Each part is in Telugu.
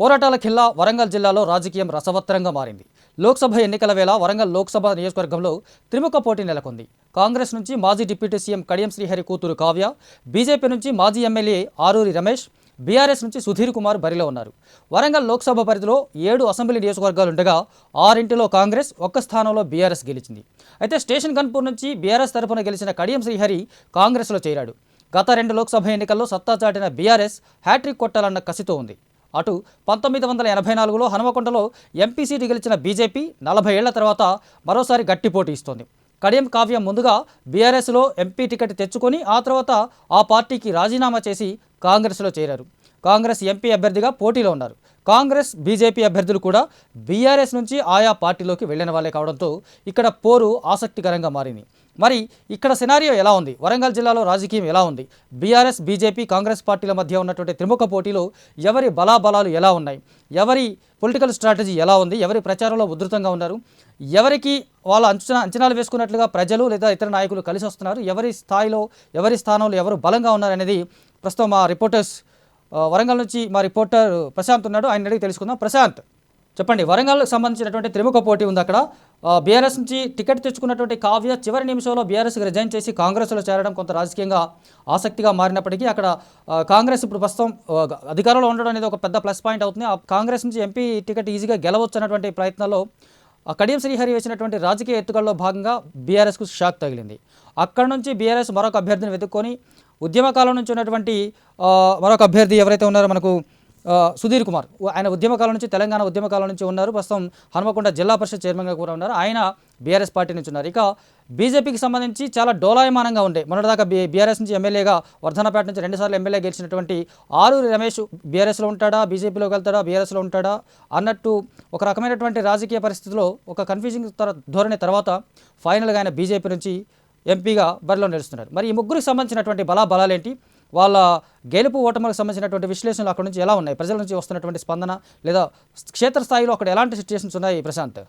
పోరాటాల ఖిల్లా వరంగల్ జిల్లాలో రాజకీయం రసవత్తరంగా మారింది. లోక్సభ ఎన్నికల వేళ వరంగల్ లోక్సభ నియోజకవర్గంలో త్రిముఖ పోటీ నెలకొంది. కాంగ్రెస్ నుంచి మాజీ డిప్యూటీ సీఎం కడియం శ్రీహరి కూతురు కావ్య, బీజేపీ నుంచి మాజీ ఎమ్మెల్యే ఆరూరి రమేష్, బీఆర్ఎస్ నుంచి సుధీర్ కుమార్ బరిలో ఉన్నారు. వరంగల్ లోక్సభ పరిధిలో 7 అసెంబ్లీ నియోజకవర్గాలుండగా 6 కాంగ్రెస్, 1 స్థానంలో బీఆర్ఎస్ గెలిచింది. అయితే స్టేషన్ గన్పూర్ నుంచి బీఆర్ఎస్ తరఫున గెలిచిన కడియం శ్రీహరి కాంగ్రెస్లో చేరాడు. గత 2 లోక్సభ ఎన్నికల్లో సత్తా చాటిన బీఆర్ఎస్ హ్యాట్రిక్ కొట్టాలన్న కసితో ఉంది. అటు 1984లో హనుమకొండలో ఎంపీ సీటు గెలిచిన బీజేపీ 40 ఏళ్ల తర్వాత మరోసారి గట్టి పోటీ ఇస్తోంది. కడియం కావ్య ముందుగా బీఆర్ఎస్లో ఎంపీ టికెట్ తెచ్చుకొని ఆ తర్వాత ఆ పార్టీకి రాజీనామా చేసి కాంగ్రెస్లో చేరారు. కాంగ్రెస్ ఎంపీ అభ్యర్థిగా పోటీలో ఉన్నారు. కాంగ్రెస్, బీజేపీ అభ్యర్థులు కూడా బీఆర్ఎస్ నుంచి ఆయా పార్టీలోకి వెళ్లిన వాళ్ళే కావడంతో ఇక్కడ పోరు ఆసక్తికరంగా మారింది. మరి ఇక్కడ సినారియో ఎలా ఉంది? వరంగల్ జిల్లాలో రాజకీయం ఎలా ఉంది? బీఆర్ఎస్, బీజేపీ, కాంగ్రెస్ పార్టీల మధ్య ఉన్నటువంటి త్రిముఖ పోటీలో ఎవరి బలాబలాలు ఎలా ఉన్నాయి? ఎవరి పొలిటికల్ స్ట్రాటజీ ఎలా ఉంది? ఎవరి ప్రచారంలో ఉధృతంగా ఉన్నారు? ఎవరికి వాళ్ళ అంచనాలు వేసుకున్నట్లుగా ప్రజలు లేదా ఇతర నాయకులు కలిసి వస్తున్నారు? ఎవరి స్థాయిలో, ఎవరి స్థానంలో ఎవరు బలంగా ఉన్నారు అనేది ప్రస్తుతం మా రిపోర్టర్స్ వరంగల్ నుంచి మా రిపోర్టర్ ప్రశాంత్ ఉన్నాడు. ఆయన అడిగి తెలుసుకుందాం. ప్రశాంత్, చెప్పండి, వరంగల్కి సంబంధించినటువంటి త్రిముఖ పోటీ ఉంది. అక్కడ బీఆర్ఎస్ నుంచి టికెట్ తెచ్చుకున్నటువంటి కావ్య చివరి నిమిషంలో బీఆర్ఎస్కి రిజైన్ చేసి కాంగ్రెస్లో చేరడం కొంత రాజకీయంగా ఆసక్తిగా మారినప్పటికీ అక్కడ కాంగ్రెస్ ఇప్పుడు ప్రస్తుతం అధికారంలో ఉండడం అనేది ఒక పెద్ద ప్లస్ పాయింట్ అవుతుంది. ఆ కాంగ్రెస్ నుంచి ఎంపీ టికెట్ ఈజీగా గెలవచ్చు అన్నటువంటి ప్రయత్నాల్లో కడియం శ్రీహరి వేసినటువంటి రాజకీయ ఎత్తుగడలో భాగంగా బీఆర్ఎస్కు షాక్ తగిలింది. అక్కడ నుంచి బీఆర్ఎస్ మరొక అభ్యర్థిని వెతుక్కొని ఉద్యమకాలం నుంచి ఉన్నటువంటి మరొక అభ్యర్థి ఎవరైతే ఉన్నారో మనకు సుధీర్ కుమార్, ఆయన ఉద్యమకాలం నుంచి, తెలంగాణ ఉద్యమకాలం నుంచి ఉన్నారు. ప్రస్తుతం హనుమకొండ జిల్లా పరిషత్ చైర్మన్గా కూడా ఉన్నారు. ఆయన బీఆర్ఎస్ పార్టీ నుంచి ఉన్నారు. ఇక బీజేపీకి సంబంధించి చాలా డోలాయమానంగా ఉండే మొన్నటిదాకా బీఆర్ఎస్ నుంచి ఎమ్మెల్యేగా వర్ధనపేట నుంచి 2 సార్లు ఎమ్మెల్యే గెలిచినటువంటి ఆరూరి రమేష్ బీఆర్ఎస్లో ఉంటాడా, బీజేపీలోకి వెళ్తాడా, బీఆర్ఎస్లో ఉంటాడా అన్నట్టు ఒక రకమైనటువంటి రాజకీయ పరిస్థితిలో ఒక కన్ఫ్యూజింగ్ ధోరణి తర్వాత ఫైనల్గా ఆయన బీజేపీ నుంచి ఎంపీగా బరిలో నిలుస్తున్నారు. మరి ఈ ముగ్గురికి సంబంధించినటువంటి బలాలేంటి? వాళ్ళ గెలుపు ఓటములకు సంబంధించినటువంటి విశ్లేషణలు అక్కడ నుంచి ఎలా ఉన్నాయి? ప్రజల నుంచి వస్తున్నటువంటి స్పందన లేదా క్షేత్రస్థాయిలో అక్కడ ఎలాంటి సిచ్యువేషన్స్ ఉన్నాయి? ప్రశాంత్.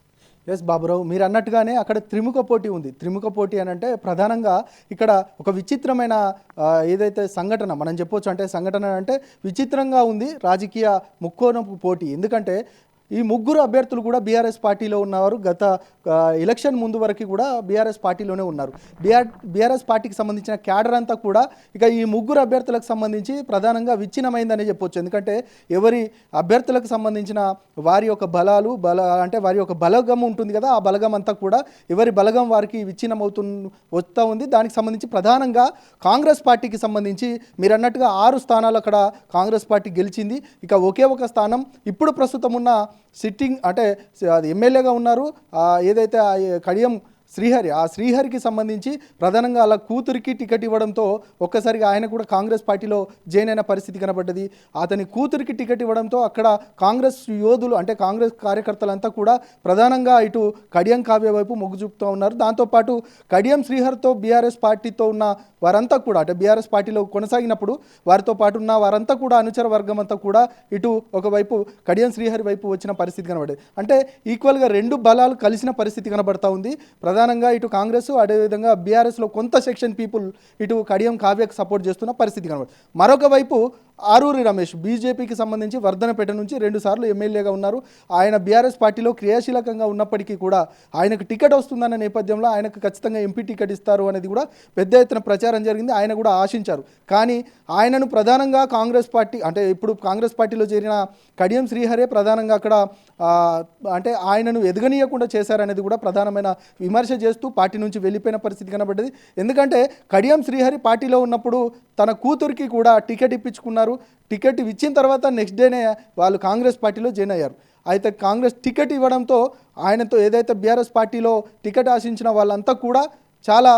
ఎస్ బాబురావు, మీరు అన్నట్టుగానే అక్కడ త్రిముఖ పోటీ ఉంది. త్రిముఖ పోటీ అని అంటే ప్రధానంగా ఇక్కడ ఒక విచిత్రమైన ఏదైతే సంఘటన మనం చెప్పొచ్చు, అంటే సంఘటన అంటే విచిత్రంగా ఉంది రాజకీయ ముక్కోనపు పోటీ. ఎందుకంటే ఈ ముగ్గురు అభ్యర్థులు కూడా బీఆర్ఎస్ పార్టీలో ఉన్నవారు. గత ఎలక్షన్ ముందు వరకు కూడా బీఆర్ఎస్ పార్టీలోనే ఉన్నారు. బీఆర్ఎస్ పార్టీకి సంబంధించిన క్యాడర్ అంతా కూడా ఇక ఈ ముగ్గురు అభ్యర్థులకు సంబంధించి ప్రధానంగా విచ్ఛిన్నమైందనే చెప్పొచ్చు. ఎందుకంటే ఎవరి అభ్యర్థులకు సంబంధించిన వారి యొక్క అంటే వారి యొక్క బలగం ఉంటుంది కదా, ఆ బలగం అంతా కూడా ఎవరి బలగం వారికి వస్తూ ఉంది. దానికి సంబంధించి ప్రధానంగా కాంగ్రెస్ పార్టీకి సంబంధించి మీరు అన్నట్టుగా 6 స్థానాలు అక్కడ కాంగ్రెస్ పార్టీ గెలిచింది. ఇక ఒకే ఒక స్థానం ఇప్పుడు ప్రస్తుతం ఉన్న సిట్టింగ్ అంటే అది ఎమ్మెల్యేగా ఉన్నారు ఏదైతే కడియం శ్రీహరి, ఆ శ్రీహరికి సంబంధించి ప్రధానంగా అలా కూతురికి టికెట్ ఇవ్వడంతో ఒక్కసారిగా ఆయన కూడా కాంగ్రెస్ పార్టీలో జాయిన్ అయిన పరిస్థితి కనబడ్డది. అతని కూతురికి టికెట్ ఇవ్వడంతో అక్కడ కాంగ్రెస్ యోధులు అంటే కాంగ్రెస్ కార్యకర్తలంతా కూడా ప్రధానంగా ఇటు కడియం కావ్య వైపు మొగ్గు చూపుతూ ఉన్నారు. దాంతోపాటు కడియం శ్రీహరితో బీఆర్ఎస్ పార్టీతో ఉన్న వారంతా కూడా అంటే బీఆర్ఎస్ పార్టీలో కొనసాగినప్పుడు వారితో పాటు ఉన్న వారంతా కూడా అనుచర వర్గం అంతా కూడా ఇటు ఒకవైపు కడియం శ్రీహరి వైపు వచ్చిన పరిస్థితి కనబడేది. అంటే ఈక్వల్గా 2 బలాలు కలిసిన పరిస్థితి కనబడతా ఉంది. ప్రధానంగా ఇటు కాంగ్రెస్, అదేవిధంగా బీఆర్ఎస్లో కొంత సెక్షన్ పీపుల్ ఇటు కడియం కావ్యకు సపోర్ట్ చేస్తున్న పరిస్థితి కనబడుతుంది. మరొక వైపు ఆరూరి రమేష్ బీజేపీకి సంబంధించి వర్ధనపేట నుంచి 2 సార్లు ఎమ్మెల్యేగా ఉన్నారు. ఆయన బీఆర్ఎస్ పార్టీలో క్రియాశీలకంగా ఉన్నప్పటికీ కూడా ఆయనకు టికెట్ వస్తుందన్న నేపథ్యంలో ఆయనకు ఖచ్చితంగా ఎంపీ టికెట్ ఇస్తారు అనేది కూడా పెద్ద ఎత్తున ప్రచారం జరిగింది. ఆయన కూడా ఆశించారు. కానీ ఆయనను ప్రధానంగా కాంగ్రెస్ పార్టీ అంటే ఇప్పుడు కాంగ్రెస్ పార్టీలో చేరిన కడియం శ్రీహరే ప్రధానంగా అక్కడ అంటే ఆయనను ఎదగనీయకుండా చేశారనేది కూడా ప్రధానమైన విమర్శ చేస్తూ పార్టీ నుంచి వెళ్ళిపోయిన పరిస్థితి కనబడ్డది. ఎందుకంటే కడియం శ్రీహరి పార్టీలో ఉన్నప్పుడు తన కూతురికి కూడా టికెట్ ఇప్పించుకున్నారు. టికెట్ ఇచ్చిన తర్వాత నెక్స్ట్ డేనే వాళ్ళు కాంగ్రెస్ పార్టీలో జాయిన్ అయ్యారు. అయితే కాంగ్రెస్ టికెట్ ఇవ్వడంతో ఆయనతో ఏదైతే బీఆర్ఎస్ పార్టీలో టికెట్ ఆశించిన వాళ్ళంతా కూడా చాలా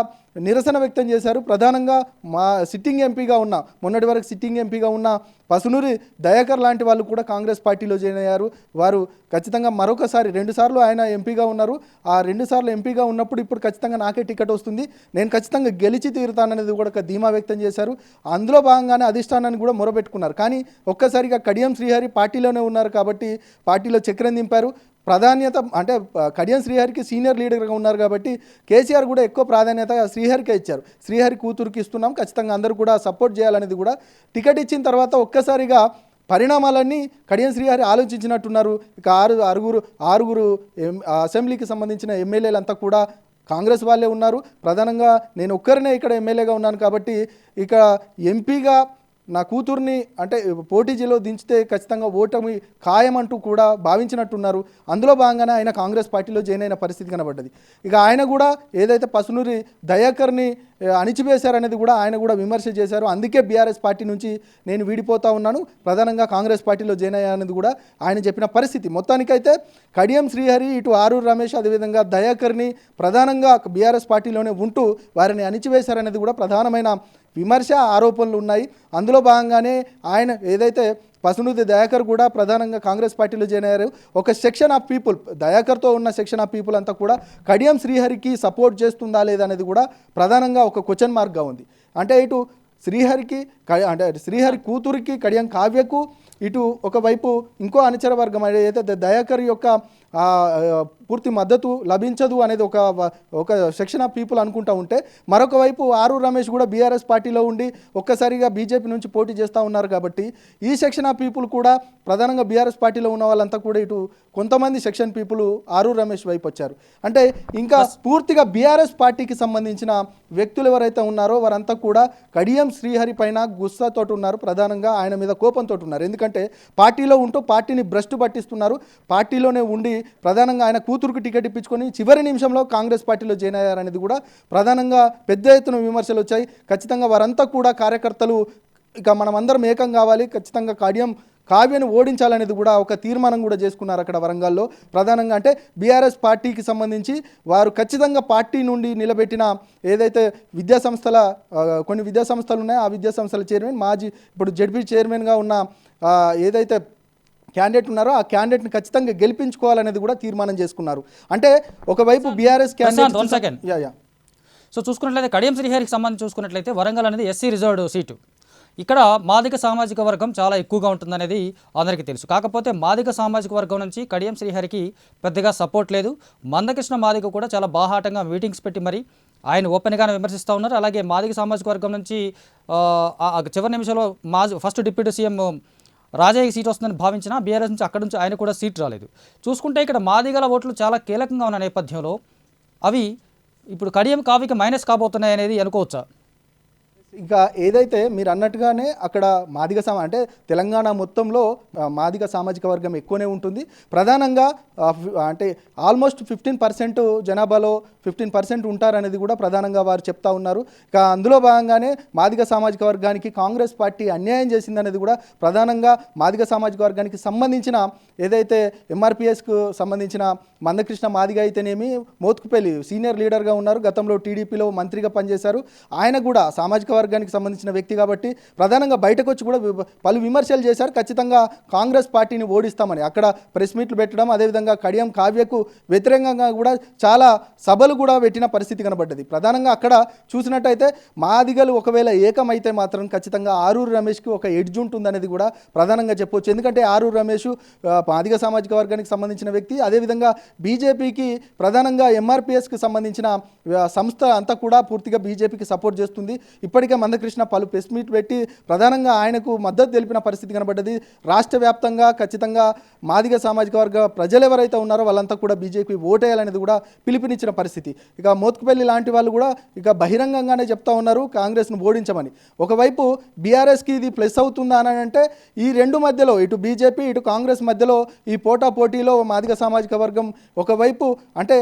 నిరసన వ్యక్తం చేశారు. ప్రధానంగా మా సిట్టింగ్ ఎంపీగా ఉన్న మొన్నటి వరకు సిట్టింగ్ ఎంపీగా ఉన్న పసునూరి దయాకర్ లాంటి వాళ్ళు కూడా కాంగ్రెస్ పార్టీలో జాయిన్ అయ్యారు. వారు ఖచ్చితంగా మరొకసారి 2 సార్లు ఆయన ఎంపీగా ఉన్నారు. ఆ 2 సార్లు ఎంపీగా ఉన్నప్పుడు ఇప్పుడు ఖచ్చితంగా నాకే టికెట్ వస్తుంది, నేను ఖచ్చితంగా గెలిచి తీరుతాననేది కూడా ఒక ధీమా వ్యక్తం చేశారు. అందులో భాగంగానే అధిష్టానాన్ని కూడా మొరబెట్టుకున్నారు. కానీ ఒక్కసారిగా కడియం శ్రీహరి పార్టీలోనే ఉన్నారు కాబట్టి పార్టీలో చక్రం దింపారు. ప్రాధాన్యత అంటే కడియం శ్రీహరికి సీనియర్ లీడర్గా ఉన్నారు కాబట్టి కేసీఆర్ కూడా ఎక్కువ ప్రాధాన్యత శ్రీహరికే ఇచ్చారు. శ్రీహరి కూతురుకి ఇస్తున్నాం, ఖచ్చితంగా అందరూ కూడా సపోర్ట్ చేయాలనేది కూడా టికెట్ ఇచ్చిన తర్వాత ఒక్కసారిగా పరిణామాలన్నీ కడియం శ్రీహరి ఆలోచించినట్టున్నారు. ఇక ఆరుగురు అసెంబ్లీకి సంబంధించిన ఎమ్మెల్యేలంతా కూడా కాంగ్రెస్ వాళ్ళే ఉన్నారు. ప్రధానంగా నేను ఒక్కరినే ఇక్కడ ఎమ్మెల్యేగా ఉన్నాను కాబట్టి ఇక ఎంపీగా నా కూతుర్ని అంటే పోటీజీలో దించితే ఖచ్చితంగా ఓటమి ఖాయమంటూ కూడా భావించినట్టున్నారు. అందులో భాగంగానే ఆయన కాంగ్రెస్ పార్టీలో జాయిన్ అయిన పరిస్థితి కనబడ్డది. ఇక ఆయన కూడా ఏదైతే పసునూరి దయాకర్ని అణిచివేశారనేది కూడా ఆయన కూడా విమర్శ చేశారు. అందుకే బీఆర్ఎస్ పార్టీ నుంచి నేను వీడిపోతా ఉన్నాను, ప్రధానంగా కాంగ్రెస్ పార్టీలో జాయిన్ అయ్యానది కూడా ఆయన చెప్పిన పరిస్థితి. మొత్తానికైతే కడియం శ్రీహరి ఇటు ఆరూరు రమేష్ అదేవిధంగా దయాకర్ని ప్రధానంగా బీఆర్ఎస్ పార్టీలోనే ఉంటూ వారిని అణిచివేశారనేది కూడా ప్రధానమైన విమర్శ ఆరోపణలు ఉన్నాయి. అందులో భాగంగానే ఆయన ఏదైతే పసునూరి దయాకర్ కూడా ప్రధానంగా కాంగ్రెస్ పార్టీలో జాయిన్ అయ్యారు. ఒక సెక్షన్ ఆఫ్ పీపుల్, దయాకర్తో ఉన్న సెక్షన్ ఆఫ్ పీపుల్ అంతా కూడా కడియం శ్రీహరికి సపోర్ట్ చేస్తుందా లేదా అనేది కూడా ప్రధానంగా ఒక క్వశ్చన్ మార్క్గా ఉంది. అంటే ఇటు శ్రీహరికి అంటే శ్రీహరి కూతురికి కడియం కావ్యకు ఇటు ఒకవైపు ఇంకో అనుచర వర్గం ఏదైతే దయాకర్ యొక్క పూర్తి మద్దతు లభించదు అనేది ఒక సెక్షన్ ఆఫ్ పీపుల్ అనుకుంటా ఉంటే, మరొక వైపు ఆరూరు రమేష్ కూడా బీఆర్ఎస్ పార్టీలో ఉండి ఒక్కసారిగా బీజేపీ నుంచి పోటీ చేస్తూ ఉన్నారు. కాబట్టి ఈ సెక్షన్ ఆఫ్ పీపుల్ కూడా ప్రధానంగా బీఆర్ఎస్ పార్టీలో ఉన్న వాళ్ళంతా కూడా ఇటు కొంతమంది సెక్షన్ పీపుల్ ఆరూరు రమేష్ వైపు వచ్చారు. అంటే ఇంకా పూర్తిగా బీఆర్ఎస్ పార్టీకి సంబంధించిన వ్యక్తులు ఎవరైతే ఉన్నారో వారంతా కూడా కడియం శ్రీహరి పైన గుస్సాతో ఉన్నారు, ప్రధానంగా ఆయన మీద కోపంతో ఉన్నారు. ఎందుకంటే పార్టీలో ఉంటూ పార్టీని భ్రష్టు పట్టిస్తున్నారు, పార్టీలోనే ఉండి ప్రధానంగా ఆయన కూతురుకు టికెట్ ఇప్పించుకొని చివరి నిమిషంలో కాంగ్రెస్ పార్టీలో జాయిన్ అయ్యారనేది కూడా ప్రధానంగా పెద్ద ఎత్తున విమర్శలు వచ్చాయి. ఖచ్చితంగా వారంతా కూడా కార్యకర్తలు ఇక మనమందరం ఏకం కావాలి, ఖచ్చితంగా కావ్యను ఓడించాలనేది కూడా ఒక తీర్మానం కూడా చేసుకున్నారు అక్కడ వరంగల్లో. ప్రధానంగా అంటే బీఆర్ఎస్ పార్టీకి సంబంధించి వారు ఖచ్చితంగా పార్టీ నుండి నిలబెట్టిన ఏదైతే కొన్ని విద్యాసంస్థలు ఉన్నాయో ఆ విద్యాసంస్థల చైర్మన్ ఇప్పుడు జడ్పీ చైర్మన్గా ఉన్న ఏదైతే క్యాండిడేట్ ఉన్నారో ఆ క్యాండిడేట్ని ఖచ్చితంగా గెలిపించుకోవాలనేది కూడా తీర్మానం చేసుకున్నారు. అంటే ఒకవైపు బీఆర్ఎస్ క్యాండిడేట్ సో చూసుకున్నట్లయితే కడియం శ్రీహరికి సంబంధించి చూసుకున్నట్లయితే వరంగల్ అనేది ఎస్సీ రిజర్వ్డ్ సీటు. ఇక్కడ మాదిగ సామాజిక వర్గం చాలా ఎక్కువగా ఉంటుందనేది అందరికీ తెలుసు. కాకపోతే మాదిగ సామాజిక వర్గం నుంచి కడియం శ్రీహరికి పెద్దగా సపోర్ట్ లేదు. మందకృష్ణ మాదిగ కూడా చాలా బాహాటంగా మీటింగ్స్ పెట్టి మరి ఆయన ఓపెన్గానే విమర్శిస్తూ ఉన్నారు. అలాగే మాదిగ సామాజిక వర్గం నుంచి చివరి నిమిషంలో ఫస్ట్ డిప్యూటీ సీఎం రాజయ్యకి సీట్ వస్తుందని భావించిన బీఆర్ఎస్ నుంచి అక్కడి నుంచి ఆయన కూడా సీట్ రాలేదు. చూసుకుంటే ఇక్కడ మాదిగల ఓట్లు చాలా కీలకంగా ఉన్న నేపథ్యంలో అవి ఇప్పుడు కడియం కావ్యకి మైనస్ కాబోతున్నాయి అనేది అనుకోవచ్చా? ఇంకా ఏదైతే మీరు అన్నట్టుగానే అక్కడ మాదిగ అంటే తెలంగాణ మొత్తంలో మాదిగ సామాజిక వర్గం ఎక్కువనే ఉంటుంది. ప్రధానంగా అంటే ఆల్మోస్ట్ 15% జనాభాలో 15% ఉంటారనేది కూడా ప్రధానంగా వారు చెప్తా ఉన్నారు. ఇక అందులో భాగంగానే మాదిగ సామాజిక వర్గానికి కాంగ్రెస్ పార్టీ అన్యాయం చేసిందనేది కూడా ప్రధానంగా మాదిగ సామాజిక వర్గానికి సంబంధించిన ఏదైతే ఎంఆర్పిఎస్కు సంబంధించిన మందకృష్ణ మాదిగ అయితేనేమి, మోత్కుపల్లి సీనియర్ లీడర్గా ఉన్నారు, గతంలో టీడీపీలో మంత్రిగా పనిచేశారు. ఆయన కూడా సామాజిక వర్గానికి సంబంధించిన వ్యక్తి కాబట్టి ప్రధానంగా బయటకు వచ్చి కూడా పలు విమర్శలు చేశారు. ఖచ్చితంగా కాంగ్రెస్ పార్టీని ఓడిస్తామని అక్కడ ప్రెస్ మీట్లు పెట్టడం, అదేవిధంగా కడియం కావ్యకు వ్యతిరేకంగా కూడా చాలా సభలు కూడా పెట్టిన పరిస్థితి కనబడ్డది. ప్రధానంగా అక్కడ చూసినట్టయితే మాదిగలు ఒకవేళ ఏకమైతే మాత్రం ఖచ్చితంగా ఆరూరు రమేష్కి ఒక ఎడ్జ్ ఉంటుందనేది కూడా ప్రధానంగా చెప్పవచ్చు. ఎందుకంటే ఆరూరు రమేష్ మాదిగ సామాజిక వర్గానికి సంబంధించిన వ్యక్తి, అదేవిధంగా బీజేపీకి ప్రధానంగా ఎంఆర్పిఎస్కి సంబంధించిన సంస్థ అంతా కూడా పూర్తిగా బీజేపీకి సపోర్ట్ చేస్తుంది. ఇప్పటికే మందకృష్ణ పలు ప్రెస్ మీట్ పెట్టి ప్రధానంగా ఆయనకు మద్దతు తెలిపిన పరిస్థితి కనబడ్డది. రాష్ట్ర వ్యాప్తంగా ఖచ్చితంగా మాదిగ సామాజిక వర్గ ప్రజలు ఎవరైతే ఉన్నారో వాళ్ళంతా కూడా బీజేపీ ఓటేయాలనేది కూడా పిలుపునిచ్చిన పరిస్థితి. ఇక మోత్కుపల్లి లాంటి వాళ్ళు కూడా ఇక బహిరంగంగానే చెప్తా ఉన్నారు కాంగ్రెస్ను ఓడించమని. ఒకవైపు బీఆర్ఎస్కి ఇది ప్లస్ అవుతుందా అని అంటే ఈ రెండు మధ్యలో ఇటు బీజేపీ ఇటు కాంగ్రెస్ మధ్యలో ఈ పోటాపోటీలో మాదిగ సామాజిక వర్గం ఒకవైపు అంటే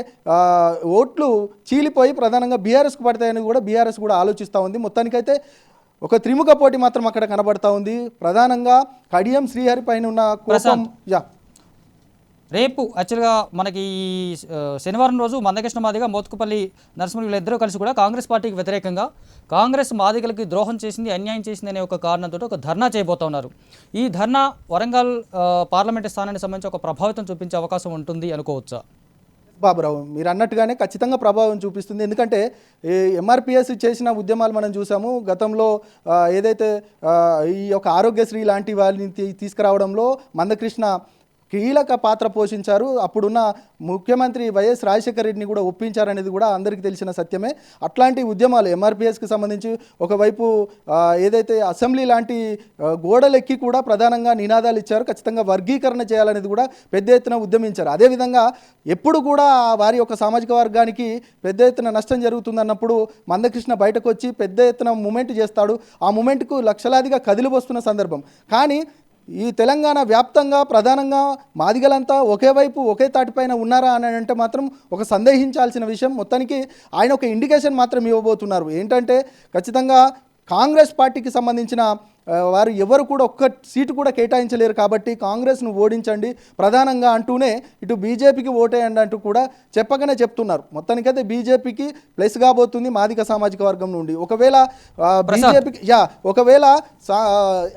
ఓట్లు చీలిపోయి ప్రధానంగా బీఆర్ఎస్కు పడతాయని కూడా బీఆర్ఎస్ కూడా ఆలోచిస్తూ ఉంది. మొత్తానికైతే ఒక త్రిముఖ పోటీ మాత్రం అక్కడ కనబడతా ఉంది. ప్రధానంగా కడియం శ్రీహరి పైన ఉన్న కోపం రేపు యాక్చువల్గా మనకి శనివారం రోజు మందకృష్ణ మాదిగ, మోత్కుపల్లి నరసింహ వీళ్ళిద్దరూ కలిసి కూడా కాంగ్రెస్ పార్టీకి వ్యతిరేకంగా కాంగ్రెస్ మాదిగలకి ద్రోహం చేసింది, అన్యాయం చేసింది అనే ఒక కారణంతో ఒక ధర్నా చేయబోతా ఉన్నారు. ఈ ధర్నా వరంగల్ పార్లమెంటు స్థానానికి సంబంధించి ఒక ప్రభావితం చూపించే అవకాశం ఉంటుంది అనుకోవచ్చా? బాబురావు మీరు అన్నట్టుగానే ఖచ్చితంగా ప్రభావం చూపిస్తుంది. ఎందుకంటే ఎంఆర్పిఎస్ చేసిన ఉద్యమాలు మనం చూసాము. గతంలో ఏదైతే ఈ యొక్క ఆరోగ్యశ్రీ లాంటి వాళ్ళని తీసుకురావడంలో మందకృష్ణ కీలక పాత్ర పోషించారు. అప్పుడున్న ముఖ్యమంత్రి వైఎస్ రాజశేఖర రెడ్డిని కూడా ఒప్పించారనేది కూడా అందరికీ తెలిసిన సత్యమే. అట్లాంటి ఉద్యమాలు ఎంఆర్పిఎస్కి సంబంధించి ఒకవైపు ఏదైతే అసెంబ్లీ లాంటి గోడలెక్కి కూడా ప్రధానంగా నినాదాలు ఇచ్చారు. ఖచ్చితంగా వర్గీకరణ చేయాలనేది కూడా పెద్ద ఎత్తున ఉద్యమించారు. అదేవిధంగా ఎప్పుడు కూడా వారి యొక్క సామాజిక వర్గానికి పెద్ద ఎత్తున నష్టం జరుగుతుందన్నప్పుడు మందకృష్ణ బయటకు వచ్చి పెద్ద ఎత్తున మూమెంట్ చేస్తాడు. ఆ మూమెంట్కు లక్షలాదిగా కదిలివస్తున్న సందర్భం. కానీ ఈ తెలంగాణ వ్యాప్తంగా ప్రధానంగా మాదిగలంతా ఒకే వైపు ఒకే తాటిపైన ఉన్నారా అని అంటే మాత్రం ఒక సందేహించాల్సిన విషయం. మొత్తానికి ఆయన ఒక ఇండికేషన్ మాత్రం ఇవ్వబోతున్నారు. ఏంటంటే ఖచ్చితంగా కాంగ్రెస్ పార్టీకి సంబంధించిన వారు ఎవరు కూడా ఒక్క సీటు కూడా కేటాయించలేరు కాబట్టి కాంగ్రెస్ను ఓడించండి ప్రధానంగా అంటూనే ఇటు బీజేపీకి ఓటేయండి అంటూ కూడా చెప్పగానే చెప్తున్నారు. మొత్తానికైతే బీజేపీకి ప్లస్ కాబోతుంది మాదిగ సామాజిక వర్గం నుండి. ఒకవేళ బీజేపీకి ఒకవేళ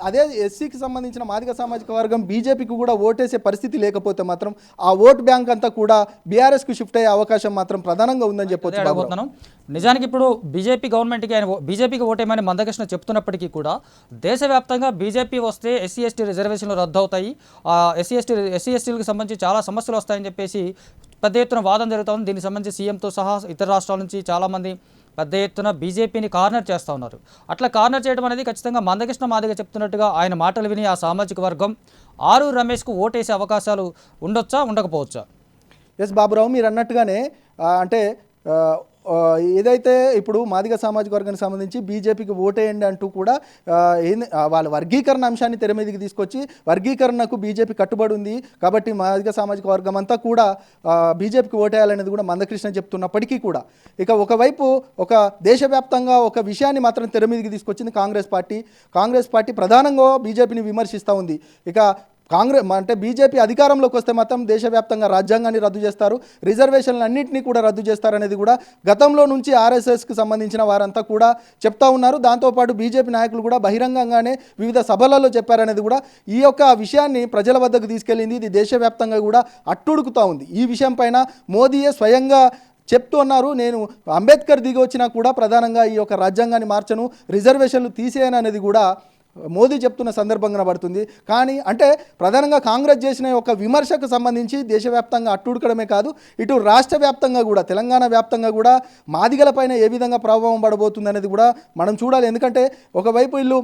అదే ఎస్సీకి సంబంధించిన మాదిగ సామాజిక వర్గం బీజేపీకి కూడా ఓటేసే పరిస్థితి లేకపోతే మాత్రం ఆ ఓట్ బ్యాంక్ అంతా కూడా బీఆర్ఎస్కు షిఫ్ట్ అయ్యే అవకాశం మాత్రం ప్రధానంగా ఉందని చెప్పొచ్చు. నిజానికి ఇప్పుడు బీజేపీ గవర్నమెంట్కి ఆయన బీజేపీకి ఓటేయమని మందకృష్ణ చెప్తున్నప్పటికీ కూడా దేశవ్యాప్తంగా బీజేపీ వస్తే ఎస్సీ ఎస్టీ రిజర్వేషన్లు రద్దు అవుతాయి, ఎస్సీ ఎస్టీలకు సంబంధించి చాలా సమస్యలు వస్తాయని చెప్పేసి పెద్ద ఎత్తున వాదన జరుగుతుంది. దీనికి సంబంధించి సీఎంతో సహా ఇతర రాష్ట్రాల నుంచి చాలామంది పెద్ద ఎత్తున బీజేపీని కార్నర్ చేస్తూ ఉన్నారు. అట్లా కార్నర్ చేయడం అనేది ఖచ్చితంగా మందకృష్ణ మాదిగ చెప్తున్నట్టుగా ఆయన మాటలు విని ఆ సామాజిక వర్గం ఆరూరు రమేష్కు ఓటేసే అవకాశాలు ఉండొచ్చా ఉండకపోవచ్చా? ఎస్ బాబురావు, మీరు అన్నట్టుగానే అంటే ఏదైతే ఇప్పుడు మాదిగ సామాజిక వర్గానికి సంబంధించి బీజేపీకి ఓటేయండి అంటూ కూడా వాళ్ళ వర్గీకరణ అంశాన్ని తెర మీదకి తీసుకొచ్చి వర్గీకరణకు బీజేపీ కట్టుబడి ఉంది కాబట్టి మాదిగ సామాజిక వర్గం అంతా కూడా బీజేపీకి ఓటేయాలనేది కూడా మందకృష్ణ చెప్తున్నప్పటికీ కూడా ఇక ఒకవైపు ఒక దేశవ్యాప్తంగా ఒక విషయాన్ని మాత్రం తెర మీదకి తీసుకొచ్చింది కాంగ్రెస్ పార్టీ ప్రధానంగా బీజేపీని విమర్శిస్తూ ఉంది. ఇక అంటే బీజేపీ అధికారంలోకి వస్తే మాత్రం దేశవ్యాప్తంగా రాజ్యాంగాన్ని రద్దు చేస్తారు, రిజర్వేషన్లు అన్నింటినీ కూడా రద్దు చేస్తారనేది కూడా గతంలో నుంచి ఆర్ఎస్ఎస్కి సంబంధించిన వారంతా కూడా చెప్తా ఉన్నారు. దాంతోపాటు బీజేపీ నాయకులు కూడా బహిరంగంగానే వివిధ సభలలో చెప్పారనేది కూడా ఈ యొక్క విషయాన్ని ప్రజల వద్దకు తీసుకెళ్ళింది. ఇది దేశవ్యాప్తంగా కూడా అట్టుడుకుతూ ఉంది. ఈ విషయం పైన మోదీయే స్వయంగా చెప్తూ అన్నారు, నేను అంబేద్కర్ దిగి వచ్చినా కూడా ప్రధానంగా ఈ యొక్క రాజ్యాంగాన్ని మార్చను, రిజర్వేషన్లు తీసేయను అనేది కూడా మోదీ చెప్తున్న సందర్భంగా పడుతుంది. కానీ అంటే ప్రధానంగా కాంగ్రెస్ చేసిన ఒక విమర్శకు సంబంధించి దేశవ్యాప్తంగా అట్టుడుకడమే కాదు, ఇటు రాష్ట్ర వ్యాప్తంగా కూడా తెలంగాణ వ్యాప్తంగా కూడా మాదిగలపైన ఏ విధంగా ప్రభావం పడబోతుంది అనేది కూడా మనం చూడాలి. ఎందుకంటే ఒకవైపు వీళ్ళు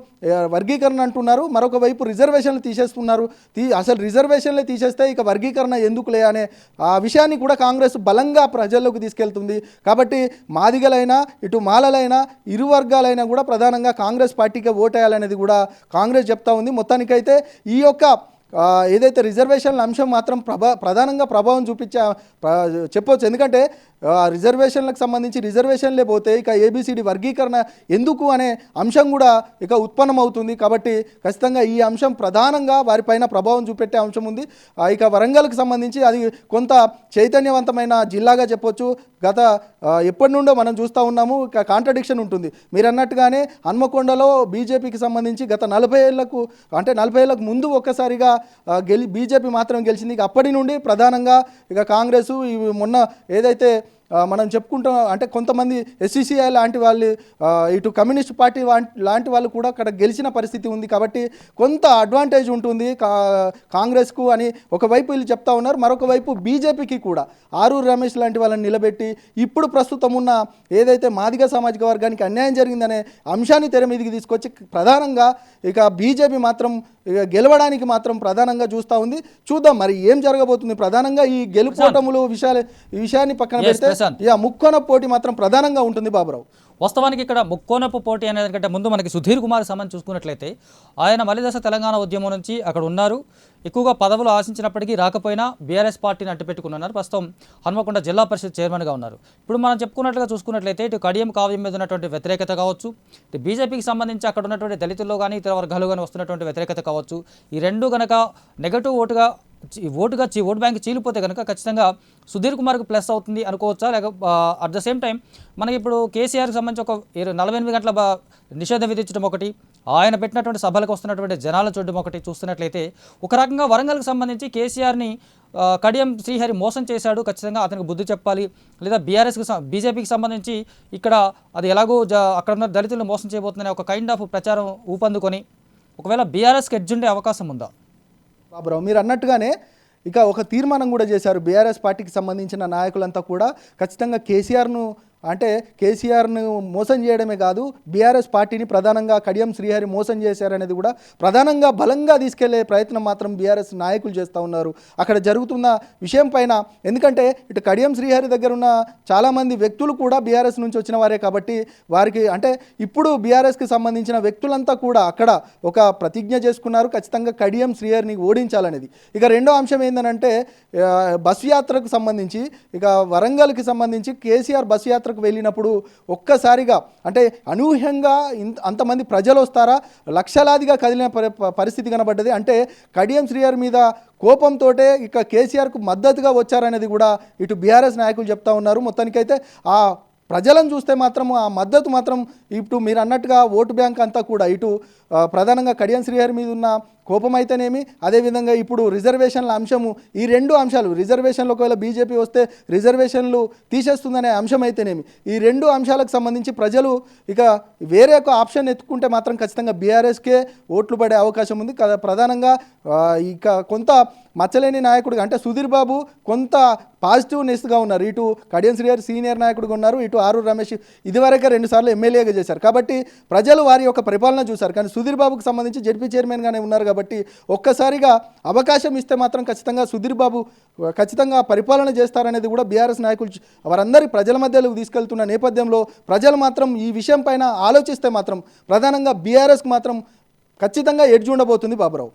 వర్గీకరణ అంటున్నారు, మరొక వైపు రిజర్వేషన్లు తీసేస్తున్నారు. అసలు రిజర్వేషన్లే తీసేస్తే ఇక వర్గీకరణ ఎందుకులే అనే ఆ విషయాన్ని కూడా కాంగ్రెస్ బలంగా ప్రజల్లోకి తీసుకెళ్తుంది. కాబట్టి మాదిగలైనా ఇటు మాలలైనా ఇరు వర్గాలైనా కూడా ప్రధానంగా కాంగ్రెస్ పార్టీకే ఓటేయాలనేది కూడా కాంగ్రెస్ చెప్తా ఉంది. మొత్తానికైతే ఈ యొక్క ఏదైతే రిజర్వేషన్ల అంశం మాత్రం ప్రధానంగా ప్రభావం చెప్పవచ్చు. ఎందుకంటే రిజర్వేషన్లకు సంబంధించి రిజర్వేషన్లే పోతే ఇక ఏబిసిడి వర్గీకరణ ఎందుకు అనే అంశం కూడా ఇక ఉత్పన్నమవుతుంది. కాబట్టి ఖచ్చితంగా ఈ అంశం ప్రధానంగా వారిపైన ప్రభావం చూపెట్టే అంశం ఉంది. ఇక వరంగల్కి సంబంధించి అది కొంత చైతన్యవంతమైన జిల్లాగా చెప్పొచ్చు. గత ఎప్పటి నుండో మనం చూస్తూ ఉన్నాము, ఇక కాంట్రడిక్షన్ ఉంటుంది. మీరు అన్నట్టుగానే హన్మకొండలో బీజేపీకి సంబంధించి గత 40 ఏళ్లకు ముందు ఒక్కసారిగా బీజేపీ మాత్రం గెలిచింది. ఇక అప్పటి నుండి ప్రధానంగా ఇక కాంగ్రెస్ మొన్న ఏదైతే మనం చెప్పుకుంటాం అంటే కొంతమంది ఎస్సీసీఐ లాంటి వాళ్ళు ఇటు కమ్యూనిస్ట్ పార్టీ లాంటి వాళ్ళు కూడా అక్కడ గెలిచిన పరిస్థితి ఉంది. కాబట్టి కొంత అడ్వాంటేజ్ ఉంటుంది కాంగ్రెస్కు అని ఒకవైపు వీళ్ళు చెప్తా ఉన్నారు. మరొక వైపు బీజేపీకి కూడా ఆరూరు రమేష్ లాంటి వాళ్ళని నిలబెట్టి ఇప్పుడు ప్రస్తుతం ఉన్న ఏదైతే మాదిగ సామాజిక వర్గానికి అన్యాయం జరిగిందనే అంశాన్ని తెర మీదకి తీసుకొచ్చి ప్రధానంగా ఇక బీజేపీ మాత్రం గెలవడానికి మాత్రం ప్రధానంగా చూస్తూ ఉంది. చూద్దాం మరి ఏం జరగబోతుంది. ప్రధానంగా ఈ గెలుపోటములు విషయాన్ని పక్కన పెడితే ముక్కోన పోటీ మాత్రం ప్రధానంగా ఉంటుంది బాబురావు. వాస్తవానికి ఇక్కడ ముక్కోనపు పోటీ అనేది కంటే ముందు మనకి సుధీర్ కుమార్ సంబంధించి చూసుకున్నట్లయితే ఆయన మలిదశ తెలంగాణ ఉద్యమం నుంచి అక్కడ ఉన్నారు. ఎక్కువగా పదవులు ఆశించినప్పటికీ రాకపోయినా బీఆర్ఎస్ పార్టీని అడ్డుపెట్టుకున్నారు. ప్రస్తుతం హన్మకొండ జిల్లా పరిషత్ చైర్మన్గా ఉన్నారు. ఇప్పుడు మనం చెప్పుకున్నట్లుగా చూసుకున్నట్లయితే ఇటు కడియం కావ్యం మీద ఉన్నటువంటి వ్యతిరేకత కావచ్చు, ఇటు బీజేపీకి సంబంధించి అక్కడ ఉన్నటువంటి దళితుల్లో కానీ ఇతర వర్గాలు కానీ వస్తున్నటువంటి వ్యతిరేకత కావచ్చు, ఈ రెండు కనుక నెగటివ్ ఓటు బ్యాంక్ చీలిపోతే కనుక ఖచ్చితంగా సుధీర్ కుమార్కి ప్లస్ అవుతుంది అనుకోవచ్చా? లేక అట్ ద సేమ్ టైం మనకి ఇప్పుడు కేసీఆర్కి సంబంధించి ఒక 48 గంటల నిషేధం విధించడం ఒకటి, ఆయన పెట్టినటువంటి సభలకు వస్తున్నటువంటి జనాలు చూడడం ఒకటి చూస్తున్నట్లయితే ఒక రకంగా వరంగల్కి సంబంధించి కేసీఆర్ని కడియం శ్రీహరి మోసం చేశాడు, ఖచ్చితంగా అతనికి బుద్ధి చెప్పాలి, లేదా బీజేపీకి సంబంధించి ఇక్కడ అది ఎలాగో అక్కడ ఉన్న దళితులను మోసం చేయబోతుందనే ఒక కైండ్ ఆఫ్ ప్రచారం ఊపందుకొని ఒకవేళ బీఆర్ఎస్కి ఎడ్జ్ ఉండే అవకాశం ఉందా? బాబురావు, మీరు అన్నట్టుగానే ఇక ఒక తీర్మానం కూడా చేశారు. బీఆర్ఎస్ పార్టీకి సంబంధించిన నాయకులంతా కూడా ఖచ్చితంగా కేసీఆర్ను మోసం చేయడమే కాదు, బీఆర్ఎస్ పార్టీని ప్రధానంగా కడియం శ్రీహరి మోసం చేశారనేది కూడా ప్రధానంగా బలంగా తీసుకెళ్లే ప్రయత్నం మాత్రం బీఆర్ఎస్ నాయకులు చేస్తూ ఉన్నారు అక్కడ జరుగుతున్న విషయం పైన. ఎందుకంటే ఇటు కడియం శ్రీహరి దగ్గర ఉన్న చాలామంది వ్యక్తులు కూడా బీఆర్ఎస్ నుంచి వచ్చిన వారే కాబట్టి వారికి అంటే ఇప్పుడు బీఆర్ఎస్కి సంబంధించిన వ్యక్తులంతా కూడా అక్కడ ఒక ప్రతిజ్ఞ చేసుకున్నారు, ఖచ్చితంగా కడియం శ్రీహరిని ఓడించాలనేది. ఇక రెండో అంశం ఏంటంటే బస్సు యాత్రకు సంబంధించి, ఇక వరంగల్కి సంబంధించి కేసీఆర్ బస్సు యాత్రకు వెళ్ళినప్పుడు ఒక్కసారిగా అంటే అనూహ్యంగా అంతమంది ప్రజలు వస్తారా, లక్షలాదిగా కదిలిన పరిస్థితి కనబడ్డది. అంటే కడియం శ్రీహరి మీద కోపంతో ఇక కేసీఆర్కు మద్దతుగా వచ్చారనేది కూడా ఇటు బీఆర్ఎస్ నాయకులు చెప్తా ఉన్నారు. మొత్తానికైతే ఆ ప్రజలను చూస్తే మాత్రం ఆ మద్దతు మాత్రం ఇటు మీరు అన్నట్టుగా ఓటు బ్యాంక్ అంతా కూడా ఇటు ప్రధానంగా కడియం శ్రీహరి మీద ఉన్న కోపం అయితేనేమి, అదేవిధంగా ఇప్పుడు రిజర్వేషన్ల అంశము, ఈ రెండు అంశాలు రిజర్వేషన్లు ఒకవేళ బీజేపీ వస్తే రిజర్వేషన్లు తీసేస్తుందనే అంశం అయితేనేమి, ఈ రెండు అంశాలకు సంబంధించి ప్రజలు ఇక వేరే ఒక ఆప్షన్ ఎత్తుకుంటే మాత్రం ఖచ్చితంగా బీఆర్ఎస్కే ఓట్లు పడే అవకాశం ఉంది. ప్రధానంగా ఇక కొంత మచ్చలేని నాయకుడిగా అంటే సుధీర్ బాబు కొంత పాజిటివ్నెస్గా ఉన్నారు. ఇటు కడియం శ్రీహరి సీనియర్ నాయకుడిగా ఉన్నారు, ఇటు ఆరూరు రమేష్ ఇదివరకే 2 సార్లు ఎమ్మెల్యేగా చేశారు కాబట్టి ప్రజలు వారి యొక్క పరిపాలన చూశారు. కానీ సుధీర్ బాబుకు సంబంధించి జెడ్పీ చైర్మన్గానే ఉన్నారు కాబట్టి ఒక్కసారిగా అవకాశం ఇస్తే మాత్రం ఖచ్చితంగా సుధీర్ బాబు ఖచ్చితంగా పరిపాలన చేస్తారనేది కూడా బీఆర్ఎస్ నాయకులు వారందరి ప్రజల మధ్యలోకి తీసుకెళ్తున్న నేపథ్యంలో ప్రజలు మాత్రం ఈ విషయం పైన ఆలోచిస్తే మాత్రం ప్రధానంగా బీఆర్ఎస్కి మాత్రం ఖచ్చితంగా ఎడ్జ్ ఉండబోతుంది Baburao.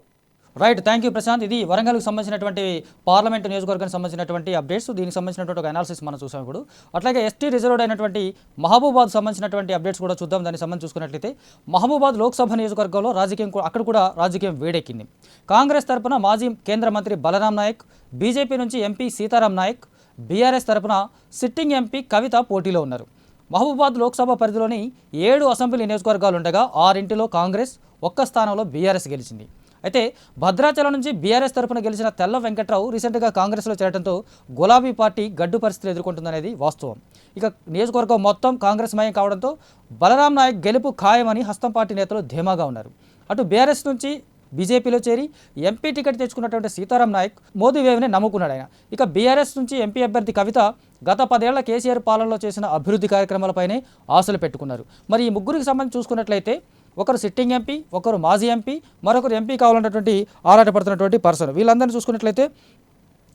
Right, thank you Prashant. ఇది వరంగల్కి సంబంధించినటువంటి పార్లమెంట్ నియోజకవర్గానికి సంబంధించినటువంటి అప్డేట్స్, దీనికి సంబంధించినటువంటి ఒక అనాలిసిస్ మనం చూసాం ఇప్పుడు. అట్లాగే ఎస్టీ రిజర్వ్డ్ అయినటువంటి మహబూబాద్ సంబంధించినటువంటి అప్డేట్స్ కూడా చూద్దాం. దానికి సంబంధించి చూసుకున్నట్లయితే మహబూబాద్ లోక్సభ నియోజకవర్గంలో రాజకీయం అక్కడ కూడా రాజకీయం వేడెక్కింది. కాంగ్రెస్ తరపున మాజీ కేంద్ర మంత్రి బలరాం నాయక్, బీజేపీ నుంచి ఎంపీ సీతారాం నాయక్, బీఆర్ఎస్ తరపున సిట్టింగ్ ఎంపీ కవిత పోటీలో ఉన్నారు. మహబూబాద్ లోక్సభ పరిధిలోని 7 అసెంబ్లీ నియోజకవర్గాలు ఉండగా 6 కాంగ్రెస్, 1 స్థానంలో బీఆర్ఎస్ గెలిచింది. అయితే భద్రాచలం నుంచి బీఆర్ఎస్ తరపున గెలిచిన తెల్ల వెంకట్రావు రీసెంట్గా కాంగ్రెస్లో చేరడంతో గులాబీ పార్టీ గడ్డు పరిస్థితులు ఎదుర్కొంటుందనేది వాస్తవం. ఇక నియోజకవర్గం మొత్తం కాంగ్రెస్ మయం కావడంతో బలరాం నాయక్ గెలుపు ఖాయమని హస్తం పార్టీ నేతలు ధీమాగా ఉన్నారు. అటు బీఆర్ఎస్ నుంచి బీజేపీలో చేరి ఎంపీ టికెట్ తెచ్చుకున్నటువంటి సీతారాం నాయక్ మోదీ వేవ్ని నమ్ముకున్నాడు ఆయన. ఇక బీఆర్ఎస్ నుంచి ఎంపీ అభ్యర్థి కవిత గత 10 ఏళ్ల కేసీఆర్ పాలనలో చేసిన అభివృద్ధి కార్యక్రమాలపైనే ఆశలు పెట్టుకున్నారు. మరి ఈ ముగ్గురికి సంబంధించి చూసుకున్నట్లయితే ఒకరు సిట్టింగ్ ఎంపీ, ఒకరు మాజీ ఎంపీ, మరొకరు ఎంపీ కావాలన్నటువంటి ఆరాటపడుతున్నటువంటి పర్సన్. వీళ్ళందరినీ చూసుకున్నట్లయితే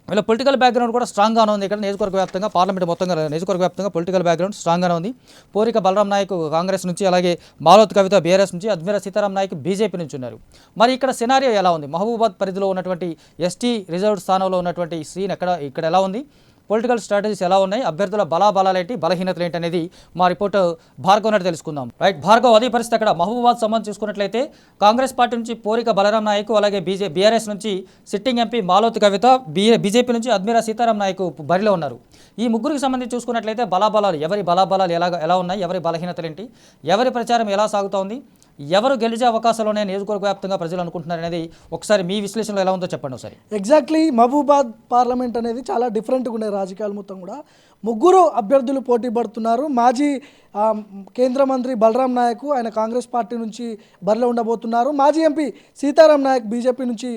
వీళ్ళ పొలిటికల్ బ్యాక్గ్రౌండ్ కూడా స్ట్రాంగ్గానే ఉంది. ఇక్కడ నియోజకవర్గ వ్యాప్తంగా పార్లమెంట్ మొత్తంగా నియోజకవర్గ వ్యాప్తంగా పొలిటికల్ బ్యాక్గ్రౌండ్ స్ట్రాంగ్గానే ఉంది. పోరిక బలరాం నాయక్ కాంగ్రెస్ నుంచి, అలాగే మాలోత్ కవిత బీఆర్ఎస్ నుంచి, అజ్మీరా సీతారాం నాయక్ బీజేపీ నుంచి ఉన్నారు. మరి ఇక్కడ సినారియో ఎలా ఉంది? మహబూబాద్ పరిధిలో ఉన్నటువంటి ఎస్టీ రిజర్వ్డ్ స్థానంలో ఉన్నటువంటి సీన్ ఇక్కడ ఎలా ఉంది? పొలిటికల్ స్ట్రాటజీస్ ఎలా ఉన్నాయి? అభ్యర్థుల బలాబలాలేంటి, బలహీనతలు ఏంటి అనేది మా రిపోర్టర్ భార్గవ్ నాయుడు తెలుసుకుందాం. రైట్ భార్గవ్, అదే పరిస్థితి అక్కడ మహబూబాద్ సంబంధించి చూసుకున్నట్లయితే కాంగ్రెస్ పార్టీ నుంచి పోరిక బలరాం నాయక్, అలాగే బీఆర్ఎస్ నుంచి సిట్టింగ్ ఎంపీ మాలోత్ కవిత, బీజేపీ నుంచి అజ్మీరా సీతారాం నాయక్ బరిలో ఉన్నారు. ఈ ముగ్గురికి సంబంధించి చూసుకున్నట్లయితే బలాబలాలు ఎవరి బలాబలాలు ఎలా ఉన్నాయి, ఎవరి బలహీనతలు ఏంటి, ఎవరి ప్రచారం ఎలా సాగుతోంది, ఎవరు గెలిచే అవకాశాలునే నియోజకవర్గ వ్యాప్తంగా ప్రజలు అనుకుంటున్నారు అనేది ఒకసారి మీ విశ్లేషణలో ఎలా ఉందో చెప్పండి ఒకసారి. ఎగ్జాక్ట్లీ మహబూబాద్ పార్లమెంట్ అనేది చాలా డిఫరెంట్గా ఉన్నాయి రాజకీయాలు మొత్తం కూడా. 3 అభ్యర్థులు పోటీ పడుతున్నారు. మాజీ కేంద్ర మంత్రి బలరాం నాయక్ ఆయన కాంగ్రెస్ పార్టీ నుంచి బరిలో ఉండబోతున్నారు. మాజీ ఎంపీ సీతారాం నాయక్ బీజేపీ నుంచి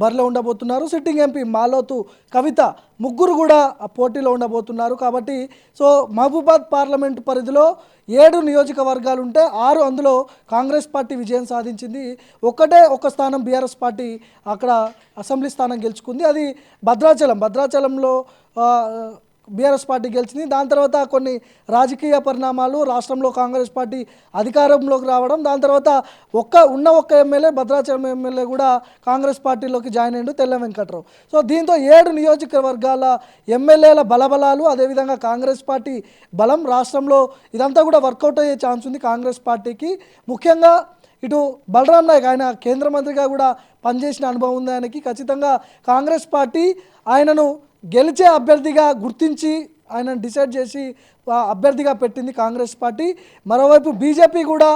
బరిలో ఉండబోతున్నారు. సిట్టింగ్ ఎంపీ మాలోతు కవిత, 3 కూడా పోటీలో ఉండబోతున్నారు. కాబట్టి సో మహబూబాద్ పార్లమెంట్ పరిధిలో 7 నియోజకవర్గాలు ఉంటే 6 అందులో కాంగ్రెస్ పార్టీ విజయం సాధించింది. ఒక స్థానం బీఆర్ఎస్ పార్టీ అక్కడ అసెంబ్లీ స్థానం గెలుచుకుంది. అది భద్రాచలంలో బీఆర్ఎస్ పార్టీ గెలిచింది. దాని తర్వాత కొన్ని రాజకీయ పరిణామాలు, రాష్ట్రంలో కాంగ్రెస్ పార్టీ అధికారంలోకి రావడం, దాని తర్వాత ఒక్క ఎమ్మెల్యే భద్రాచలం ఎమ్మెల్యే కూడా కాంగ్రెస్ పార్టీలోకి జాయిన్ అయ్యిండు, తెల్ల వెంకట్రావు. సో దీంతో 7 నియోజకవర్గాల ఎమ్మెల్యేల బలబలాలు, అదేవిధంగా కాంగ్రెస్ పార్టీ బలం రాష్ట్రంలో ఇదంతా కూడా వర్కౌట్ అయ్యే ఛాన్స్ ఉంది కాంగ్రెస్ పార్టీకి. ముఖ్యంగా ఇటు బలరాం నాయక్ ఆయన కేంద్ర మంత్రిగా కూడా పనిచేసిన అనుభవం ఉంది ఆయనకి. ఖచ్చితంగా కాంగ్రెస్ పార్టీ ఆయనను గెలిచే అభ్యర్థిగా గుర్తించి ఆయనను డిసైడ్ చేసి అభ్యర్థిగా పెట్టింది కాంగ్రెస్ పార్టీ. మరోవైపు బీజేపీ కూడా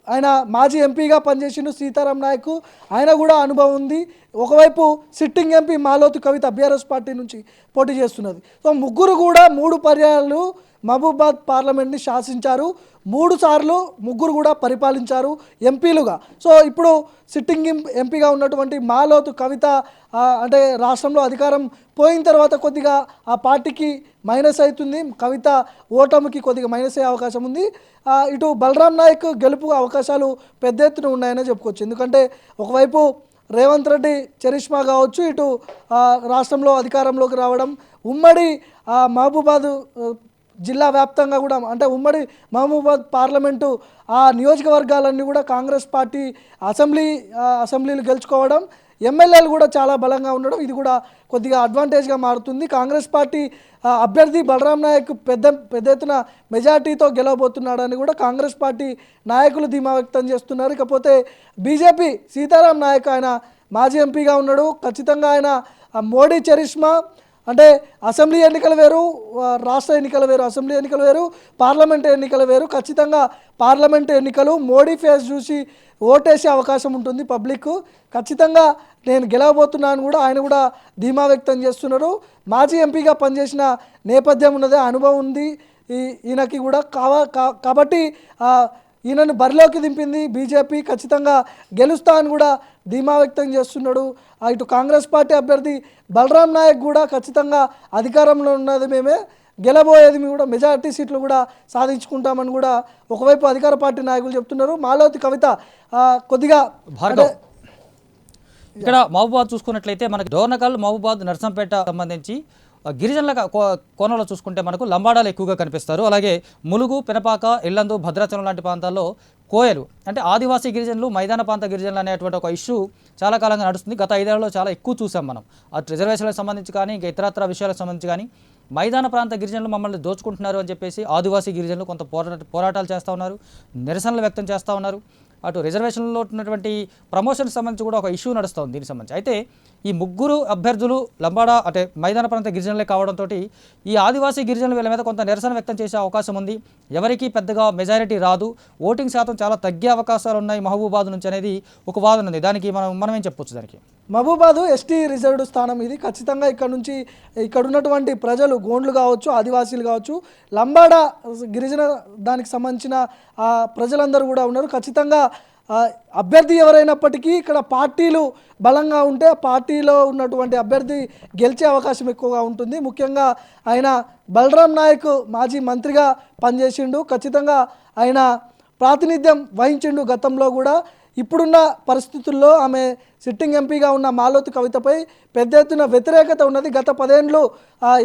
ఆయన మాజీ ఎంపీగా పనిచేసిండు సీతారాం నాయక్, ఆయన కూడా అనుభవం ఉంది. ఒకవైపు సిట్టింగ్ ఎంపీ మాలోతు కవిత బీఆర్ఎస్ పార్టీ నుంచి పోటీ చేస్తున్నది. సో ముగ్గురు కూడా 3 పర్యాయాలు మహబూబాబాద్ పార్లమెంట్ని శాసించారు, 3 సార్లు ముగ్గురు కూడా పరిపాలించారు ఎంపీలుగా. సో ఇప్పుడు సిట్టింగ్ ఎంపీగా ఉన్నటువంటి మాలోతు కవిత అంటే రాష్ట్రంలో అధికారం పోయిన తర్వాత కొద్దిగా ఆ పార్టీకి మైనస్ అవుతుంది, కవిత ఓటమికి కొద్దిగా మైనస్ అయ్యే అవకాశం ఉంది. ఇటు బలరాం నాయక్ గెలుపు అవకాశాలు పెద్ద ఎత్తున ఉన్నాయనే చెప్పుకోవచ్చు. ఎందుకంటే ఒకవైపు రేవంత్ రెడ్డి చరిష్మా కావచ్చు, ఇటు రాష్ట్రంలో అధికారంలోకి రావడం, ఉమ్మడి మహబూబాద్ జిల్లా వ్యాప్తంగా కూడా అంటే ఉమ్మడి మహబూబాబాద్ పార్లమెంటు ఆ నియోజకవర్గాలన్నీ కూడా కాంగ్రెస్ పార్టీ అసెంబ్లీలు గెలుచుకోవడం, ఎమ్మెల్యేలు కూడా చాలా బలంగా ఉండడం, ఇది కూడా కొద్దిగా అడ్వాంటేజ్గా మారుతుంది. కాంగ్రెస్ పార్టీ అభ్యర్థి బలరాం నాయక్ పెద్ద ఎత్తున మెజార్టీతో గెలవబోతున్నాడని కూడా కాంగ్రెస్ పార్టీ నాయకులు ధీమా వ్యక్తం చేస్తున్నారు. ఇకపోతే బీజేపీ సీతారాం నాయక్ ఆయన మాజీ ఎంపీగా ఉన్నాడు. ఖచ్చితంగా ఆయన మోడీ చరిష్మా అంటే అసెంబ్లీ ఎన్నికలు వేరు, రాష్ట్ర ఎన్నికలు వేరు, అసెంబ్లీ ఎన్నికలు వేరు, పార్లమెంట్ ఎన్నికలు వేరు. ఖచ్చితంగా పార్లమెంట్ ఎన్నికలు మోడీ ఫేస్ చూసి ఓటేసే అవకాశం ఉంటుంది పబ్లిక్. ఖచ్చితంగా నేను గెలవబోతున్నాను కూడా ఆయన కూడా ధీమా వ్యక్తం చేస్తున్నారు. మాజీ ఎంపీగా పనిచేసిన నేపథ్యం ఉన్నదే, అనుభవం ఉంది ఈయనకి కూడా కాబట్టి ఈయనను బరిలోకి దింపింది బీజేపీ. ఖచ్చితంగా గెలుస్తా అని కూడా ధీమా వ్యక్తం చేస్తున్నాడు. ఇటు కాంగ్రెస్ పార్టీ అభ్యర్థి బలరాం నాయక్ కూడా ఖచ్చితంగా అధికారంలో ఉన్నది మేమే, గెలబోయేది మేము కూడా మెజారిటీ సీట్లు కూడా సాధించుకుంటామని కూడా ఒకవైపు అధికార పార్టీ నాయకులు చెప్తున్నారు. మాలోతి కవిత కొద్దిగా ఇక్కడ మహబూబాద్ చూసుకున్నట్లయితే మనకి డోర్నకల్, మహబూబాద్, నర్సంపేట సంబంధించి గిరిజనుల కోణంలో చూసుకుంటే మనకు లంబాడాలు ఎక్కువగా కనిపిస్తారు. అలాగే ములుగు, పెనపాక, ఇల్లందు, భద్రాచలం లాంటి ప్రాంతాల్లో కోయలు అంటే ఆదివాసీ గిరిజనులు, మైదాన ప్రాంత గిరిజనులు అనేటువంటి ఒక ఇష్యూ చాలా కాలంగా నడుస్తుంది. గత 5 ఏళ్లలో చాలా ఎక్కువ చూసాం మనం. అటు రిజర్వేషన్లకు సంబంధించి కానీ ఇంకా ఇతరత్ర విషయాలకు సంబంధించి కానీ మైదాన ప్రాంత గిరిజనులు మమ్మల్ని దోచుకుంటున్నారు అని చెప్పేసి ఆదివాసీ గిరిజనులు కొంత పోరాటాలు చేస్తూ ఉన్నారు, నిరసనలు వ్యక్తం చేస్తూ ఉన్నారు. అటు రిజర్వేషన్లో ఉన్నటువంటి ప్రమోషన్కి సంబంధించి కూడా ఒక ఇష్యూ నడుస్తుంది దీనికి సంబంధించి. అయితే ఈ ముగ్గురు అభ్యర్థులు లంబాడా అంటే మైదాన ప్రాంత గిరిజనులే కావడంతో ఈ ఆదివాసీ గిరిజనులు వీళ్ళ మీద కొంత నిరసన వ్యక్తం చేసే అవకాశం ఉంది. ఎవరికి పెద్దగా మెజారిటీ రాదు, ఓటింగ్ శాతం చాలా తగ్గే అవకాశాలు ఉన్నాయి మహబూబాద్ నుంచి అనేది ఒక వాదన ఉంది. దానికి మనం ఏం చెప్పొచ్చు? దానికి మహబూబాద్ ఎస్టీ రిజర్వ్డ్ స్థానం ఇది. ఖచ్చితంగా ఇక్కడ ఉన్నటువంటి ప్రజలు గోండ్లు కావచ్చు, ఆదివాసీలు కావచ్చు, లంబాడా గిరిజన దానికి సంబంధించిన ప్రజలందరూ కూడా ఉన్నారు. ఖచ్చితంగా అభ్యర్థి ఎవరైనప్పటికీ ఇక్కడ పార్టీలు బలంగా ఉంటే పార్టీలో ఉన్నటువంటి అభ్యర్థి గెలిచే అవకాశం ఎక్కువగా ఉంటుంది. ముఖ్యంగా ఆయన బలరాం నాయక్ మాజీ మంత్రిగా పనిచేసిండు, ఖచ్చితంగా ఆయన ప్రాతినిధ్యం వహించిండు గతంలో కూడా. ఇప్పుడున్న పరిస్థితుల్లో ఆమె సిట్టింగ్ ఎంపీగా ఉన్న మాలోతు కవితపై పెద్ద ఎత్తున వ్యతిరేకత ఉన్నది. గత 10 ఏళ్ళు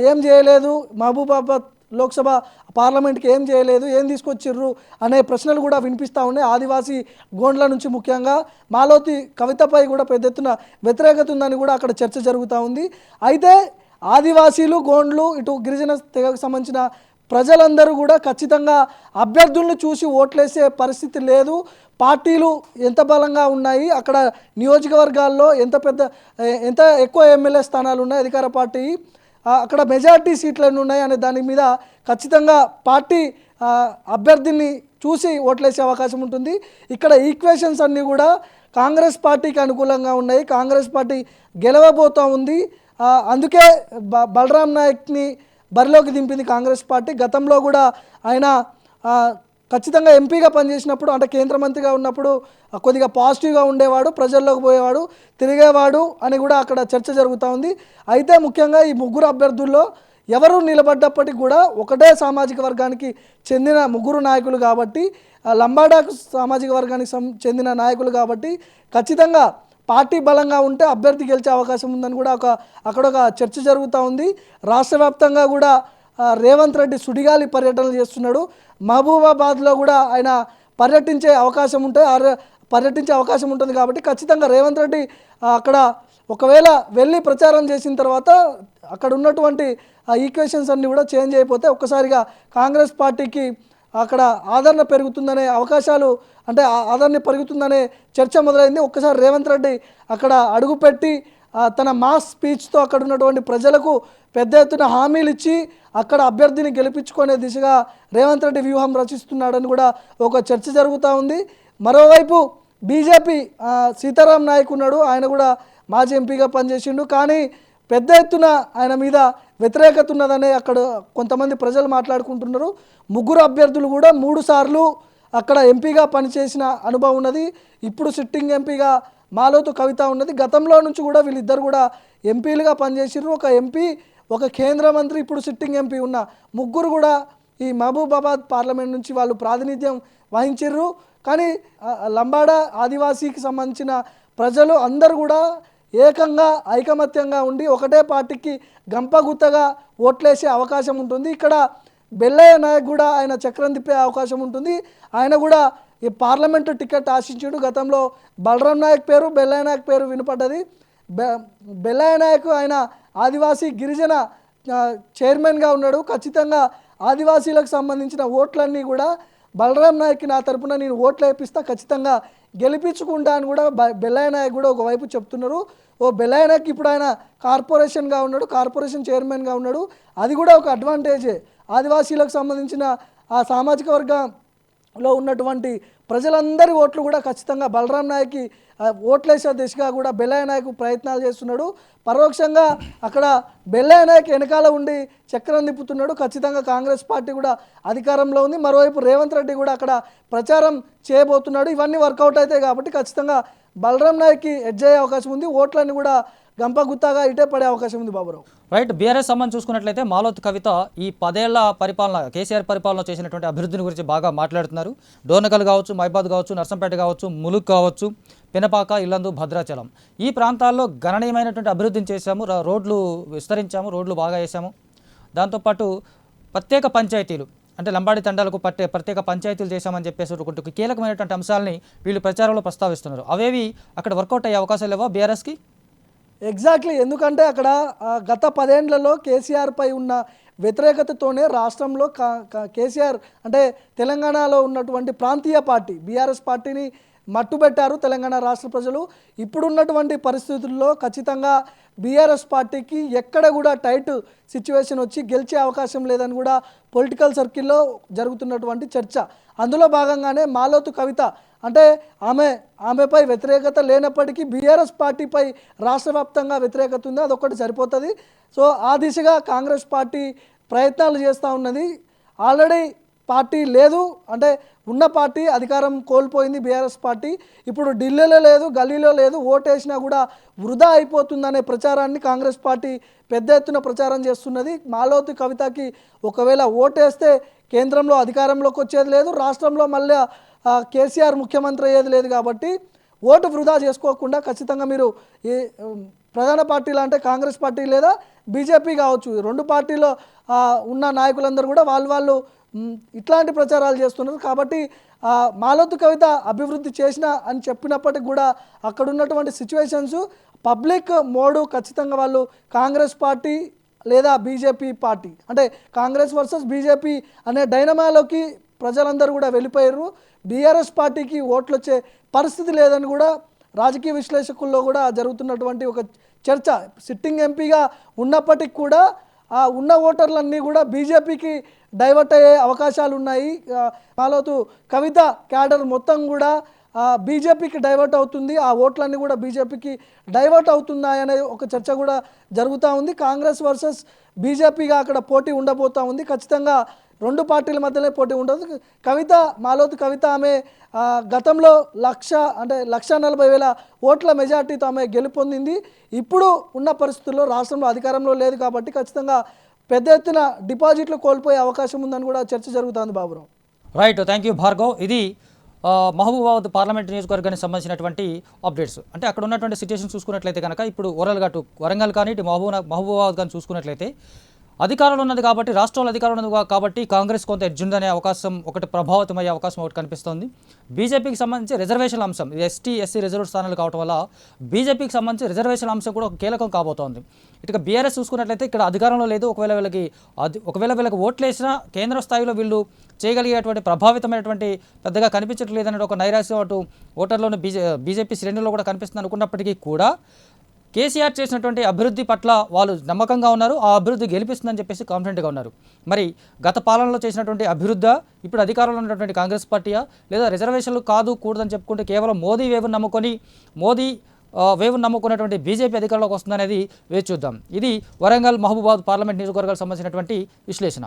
ఏం చేయలేదు, మహబూబాబాద్ లోక్సభ పార్లమెంట్కి ఏం చేయలేదు, ఏం తీసుకొచ్చిర్రు అనే ప్రశ్నలు కూడా వినిపిస్తూ ఉన్నాయి ఆదివాసీ గోండ్ల నుంచి. ముఖ్యంగా మాలోతి కవితపై కూడా పెద్ద ఎత్తున వ్యతిరేకత ఉందని కూడా అక్కడ చర్చ జరుగుతూ ఉంది. అయితే ఆదివాసీలు, గోండ్లు, ఇటు గిరిజన తెగకు సంబంధించిన ప్రజలందరూ కూడా ఖచ్చితంగా అభ్యర్థులను చూసి ఓట్లేసే పరిస్థితి లేదు. పార్టీలు ఎంత బలంగా ఉన్నాయి, అక్కడ నియోజకవర్గాల్లో ఎంత ఎక్కువ ఎమ్మెల్యే స్థానాలు ఉన్నాయి అధికార పార్టీ, అక్కడ మెజారిటీ సీట్లు ఎన్ని ఉన్నాయి అనే దాని మీద ఖచ్చితంగా పార్టీ అభ్యర్థిని చూసి ఓట్లేసే అవకాశం ఉంటుంది. ఇక్కడ ఈక్వేషన్స్ అన్నీ కూడా కాంగ్రెస్ పార్టీకి అనుకూలంగా ఉన్నాయి, కాంగ్రెస్ పార్టీ గెలవబోతూ ఉంది. అందుకే బలరాం నాయక్ని బరిలోకి దింపింది కాంగ్రెస్ పార్టీ. గతంలో కూడా ఆయన ఖచ్చితంగా ఎంపీగా పనిచేసినప్పుడు అంటే కేంద్ర మంత్రిగా ఉన్నప్పుడు కొద్దిగా పాజిటివ్గా ఉండేవాడు, ప్రజల్లోకి పోయేవాడు, తిరిగేవాడు అని కూడా అక్కడ చర్చ జరుగుతూ ఉంది. అయితే ముఖ్యంగా ఈ ముగ్గురు అభ్యర్థుల్లో ఎవరు నిలబడ్డప్పటికి కూడా ఒకటే సామాజిక వర్గానికి చెందిన ముగ్గురు నాయకులు కాబట్టి, లంబాడాకు సామాజిక వర్గానికి చెందిన నాయకులు కాబట్టి ఖచ్చితంగా పార్టీ బలంగా ఉంటే అభ్యర్థి గెలిచే అవకాశం ఉందని కూడా అక్కడ ఒక చర్చ జరుగుతూ ఉంది. రాష్ట్ర వ్యాప్తంగా కూడా రేవంత్ రెడ్డి సుడిగాలి పర్యటనలు చేస్తున్నాడు. మహబూబాబాద్లో కూడా ఆయన పర్యటించే అవకాశం ఉంటుంది కాబట్టి ఖచ్చితంగా రేవంత్ రెడ్డి అక్కడ ఒకవేళ వెళ్ళి ప్రచారం చేసిన తర్వాత అక్కడ ఉన్నటువంటి ఈక్వేషన్స్ అన్నీ కూడా చేంజ్ అయిపోతే ఒక్కసారిగా కాంగ్రెస్ పార్టీకి అక్కడ ఆదరణ పెరుగుతుందనే అవకాశాలు అంటే ఆదరణ పెరుగుతుందనే చర్చ మొదలైంది. ఒక్కసారి రేవంత్ రెడ్డి అక్కడ అడుగుపెట్టి తన మాస్ స్పీచ్తో అక్కడ ఉన్నటువంటి ప్రజలకు పెద్ద ఎత్తున హామీలు ఇచ్చి అక్కడ అభ్యర్థిని గెలిపించుకునే దిశగా రేవంత్ రెడ్డి వ్యూహం రచిస్తున్నాడని కూడా ఒక చర్చ జరుగుతూ ఉంది. మరోవైపు బీజేపీ సీతారాం నాయక్ ఉన్నాడు, ఆయన కూడా మాజీ ఎంపీగా పనిచేసిండు. కానీ పెద్ద ఎత్తున ఆయన మీద వ్యతిరేకత ఉన్నదని అక్కడ కొంతమంది ప్రజలు మాట్లాడుకుంటున్నారు. ముగ్గురు అభ్యర్థులు కూడా 3 సార్లు అక్కడ ఎంపీగా పనిచేసిన అనుభవం ఉన్నది. ఇప్పుడు సిట్టింగ్ ఎంపీగా మాలోతు కవిత ఉన్నది. గతంలో నుంచి కూడా వీళ్ళిద్దరు కూడా ఎంపీలుగా పనిచేసారు. ఒక ఎంపీ, ఒక కేంద్ర మంత్రి, ఇప్పుడు సిట్టింగ్ ఎంపీ ఉన్న ముగ్గురు కూడా ఈ మహబూబాబాద్ పార్లమెంట్ నుంచి వాళ్ళు ప్రాతినిధ్యం వహించారు. కానీ లంబాడా ఆదివాసీకి సంబంధించిన ప్రజలు అందరూ కూడా ఏకంగా ఐకమత్యంగా ఉండి ఒకటే పార్టీకి గంపగుత్తగా ఓట్లేసే అవకాశం ఉంటుంది. ఇక్కడ బెల్లయ్య నాయక్ కూడా ఆయన చక్రం తిప్పే అవకాశం ఉంటుంది. ఆయన కూడా ఈ పార్లమెంటు టికెట్ ఆశించాడు. గతంలో బలరాం నాయక్ పేరు, బెల్లయ్య నాయక్ పేరు వినపడ్డది. బెల్లయ్య నాయక్ ఆయన ఆదివాసీ గిరిజన చైర్మన్గా ఉన్నాడు. ఖచ్చితంగా ఆదివాసీలకు సంబంధించిన ఓట్లన్నీ కూడా బలరాం నాయక్కి నా తరపున నేను ఓట్లు వేపిస్తా, ఖచ్చితంగా గెలిపించుకుంటా అని కూడా బెల్లయ్య నాయక్ కూడా ఒకవైపు చెప్తున్నారు. బెల్లయ్య నాయక్ ఇప్పుడు ఆయన కార్పొరేషన్గా ఉన్నాడు, కార్పొరేషన్ చైర్మన్గా ఉన్నాడు. అది కూడా ఒక అడ్వాంటేజే. ఆదివాసీలకు సంబంధించిన ఆ సామాజిక వర్గంలో ఉన్నటువంటి ప్రజలందరి ఓట్లు కూడా ఖచ్చితంగా బలరాం నాయక్కి ఓట్లేసే దిశగా కూడా బెల్లయ్య నాయక్ ప్రయత్నాలు చేస్తున్నాడు. పరోక్షంగా అక్కడ బెల్లయ్య నాయక్ వెనకాల ఉండి చక్రం తిప్పుతున్నాడు. ఖచ్చితంగా కాంగ్రెస్ పార్టీ కూడా అధికారంలో ఉంది. మరోవైపు రేవంత్ రెడ్డి కూడా అక్కడ ప్రచారం చేయబోతున్నాడు. ఇవన్నీ వర్కౌట్ అవుతాయి కాబట్టి ఖచ్చితంగా బలరాం నాయక్కి ఎడ్జ్ అయ్యే అవకాశం ఉంది. ఓట్లన్నీ కూడా గంపగుత్తాగా ఇటే పడే అవకాశం ఉంది బాబురావు. రైట్. బీఆర్ఎస్ సంబంధించి చూసుకున్నట్లయితే మాలోత్ కవిత ఈ 10 ఏళ్ల పరిపాలన, కేసీఆర్ పరిపాలన చేసినటువంటి అభివృద్ధిని గురించి బాగా మాట్లాడుతున్నారు. డోర్నకల్ కావచ్చు, మైబాద్ కావచ్చు, నర్సంపేట కావచ్చు, ములుగ్ కావచ్చు, పినపాక, ఇల్లందు, భద్రాచలం ఈ ప్రాంతాల్లో గణనీయమైనటువంటి అభివృద్ధిని చేశాము. రోడ్లు విస్తరించాము, రోడ్లు బాగా వేసాము. దాంతోపాటు ప్రత్యేక పంచాయతీలు అంటే లంబాడి తండాలకు ప్రత్యేక పంచాయతీలు చేశామని చెప్పేసి ఒక కీలకమైనటువంటి అంశాలని వీళ్ళు ప్రచారంలో ప్రస్తావిస్తున్నారు. అవేవి అక్కడ వర్కౌట్ అయ్యే అవకాశాలు లేవా బీఆర్ఎస్కి? ఎగ్జాక్ట్లీ. ఎందుకంటే అక్కడ గత 10 ఏళ్లలో కేసీఆర్పై ఉన్న వ్యతిరేకతతోనే రాష్ట్రంలో కేసీఆర్ అంటే తెలంగాణలో ఉన్నటువంటి ప్రాంతీయ పార్టీ బీఆర్ఎస్ పార్టీని మట్టుబెట్టారు తెలంగాణ రాష్ట్ర ప్రజలు. ఇప్పుడున్నటువంటి పరిస్థితుల్లో ఖచ్చితంగా బీఆర్ఎస్ పార్టీకి ఎక్కడ కూడా టైట్ సిచ్యువేషన్ వచ్చి గెలిచే అవకాశం లేదని కూడా పొలిటికల్ సర్కిల్లో జరుగుతున్నటువంటి చర్చ. అందులో భాగంగానే మాలోతు కవిత అంటే ఆమెపై వ్యతిరేకత లేనప్పటికీ బీఆర్ఎస్ పార్టీపై రాష్ట్ర వ్యాప్తంగా వ్యతిరేకత ఉంది. అదొక్కటి సరిపోతుంది. సో ఆ దిశగా కాంగ్రెస్ పార్టీ ప్రయత్నాలు చేస్తూ ఉన్నది. ఆల్రెడీ పార్టీ లేదు అంటే ఉన్న పార్టీ అధికారం కోల్పోయింది బీఆర్ఎస్ పార్టీ. ఇప్పుడు ఢిల్లీలో లేదు, గల్లీలో లేదు, ఓటేసినా కూడా వృధా అయిపోతుందనే ప్రచారాన్ని కాంగ్రెస్ పార్టీ పెద్ద ఎత్తున ప్రచారం చేస్తున్నది. మాలోతు కవితకి ఒకవేళ ఓటేస్తే కేంద్రంలో అధికారంలోకి వచ్చేది లేదు, రాష్ట్రంలో మళ్ళీ కేసీఆర్ ముఖ్యమంత్రి అయ్యేది లేదు. కాబట్టి ఓటు వృధా చేసుకోకుండా ఖచ్చితంగా మీరు ఈ ప్రధాన పార్టీలు అంటే కాంగ్రెస్ పార్టీ లేదా బీజేపీ కావచ్చు, 2 పార్టీలో ఉన్న నాయకులందరూ కూడా వాళ్ళు ఇట్లాంటి ప్రచారాలు చేస్తున్నారు. కాబట్టి మాలోతు కవిత అభివృద్ధి చేసిన అని చెప్పినప్పటికి కూడా అక్కడ ఉన్నటువంటి సిచ్యువేషన్స్ పబ్లిక్ మోడు ఖచ్చితంగా వాళ్ళు కాంగ్రెస్ పార్టీ లేదా బీజేపీ పార్టీ అంటే కాంగ్రెస్ వర్సెస్ బీజేపీ అనే డైనమాలోకి ప్రజలందరూ కూడా వెళ్ళిపోయారు. బీఆర్ఎస్ పార్టీకి ఓట్లు వచ్చే పరిస్థితి లేదని కూడా రాజకీయ విశ్లేషకుల్లో కూడా జరుగుతున్నటువంటి ఒక చర్చ. సిట్టింగ్ ఎంపీగా ఉన్నప్పటికీ కూడా ఉన్న ఓటర్లన్నీ కూడా బీజేపీకి డైవర్ట్ అయ్యే అవకాశాలు ఉన్నాయి. మాలోతు కవిత క్యాడర్ మొత్తం కూడా బీజేపీకి డైవర్ట్ అవుతుంది, ఆ ఓట్లన్నీ కూడా బీజేపీకి డైవర్ట్ అవుతున్నాయనే ఒక చర్చ కూడా జరుగుతూ ఉంది. కాంగ్రెస్ వర్సెస్ బీజేపీగా అక్కడ పోటీ ఉండబోతూ ఉంది. ఖచ్చితంగా 2 పార్టీల మధ్యనే పోటీ ఉండదు. మాలోతు కవిత ఆమె గతంలో 1,40,000 ఓట్ల మెజార్టీతో ఆమె గెలుపొందింది. ఇప్పుడు ఉన్న పరిస్థితుల్లో రాష్ట్రంలో అధికారంలో లేదు కాబట్టి ఖచ్చితంగా పెద్ద ఎత్తున డిపాజిట్లు కోల్పోయే అవకాశం ఉందని కూడా చర్చ జరుగుతుంది Baburao. Right. Thank you Bhargav. ఇది మహబూబాబాద్ పార్లమెంట్ నియోజకవర్గానికి సంబంధించినటువంటి అప్డేట్స్. అంటే అక్కడ ఉన్నటువంటి సిచ్యువేషన్ చూసుకున్నట్లయితే కనుక ఇప్పుడు ఓవరాల్గా వరంగల్ కానీ ఇటు మహబూబాబాద్ కానీ చూసుకున్నట్లయితే అధికారంలో ఉన్నది కాబట్టి, రాష్ట్రంలో అధికారంలో ఉన్నది కాబట్టి కాంగ్రెస్ కొంత ఎడ్జ్ ఉందనే అవకాశం ఒకటి, ప్రభావితమయ్యే అవకాశం ఒకటి కనిపిస్తోంది. బీజేపీకి సంబంధించి రిజర్వేషన్ అంశం, ఎస్టీ ఎస్సీ రిజర్వ్ స్థానాలు కావడం వల్ల బీజేపీకి సంబంధించి రిజర్వేషన్ అంశం కూడా ఒక కీలకం కాబోతోంది. ఇటుక బీఆర్ఎస్ చూసుకున్నట్లయితే ఇక్కడ అధికారంలో లేదు, ఒకవేళ వీళ్ళకి ఓట్లు వేసినా కేంద్ర స్థాయిలో వీళ్ళు చేయగలిగేటువంటి ప్రభావితమైనటువంటి పెద్దగా కనిపించట్లేదనే ఒక నైరాశ్యం అటు ఓటర్లోని బీజేపీ శ్రేణుల్లో కూడా కనిపిస్తుంది. అనుకున్నప్పటికీ కూడా కేసీఆర్ చేసినటువంటి అభివృద్ధి పట్ల వాళ్ళు నమ్మకంగా ఉన్నారు, ఆ అభివృద్ధి గెలిపిస్తుందని చెప్పేసి కాన్ఫిడెంట్గా ఉన్నారు. మరి గత పాలనలో చేసినటువంటి అభివృద్ధి ఇప్పుడు అధికారంలో ఉన్నటువంటి కాంగ్రెస్ పార్టీయా, లేదా రిజర్వేషన్లు కాదు కూడదని చెప్పుకుంటే కేవలం మోదీ వేవ్ను నమ్ముకొని మోదీ వేవ్ నమ్ముకున్నటువంటి బీజేపీ అధికారంలోకి వస్తుందనేది వేచి చూద్దాం. ఇది వరంగల్ మహబూబాబాద్ పార్లమెంట్ నియోజకవర్గాలకు సంబంధించినటువంటి విశ్లేషణ.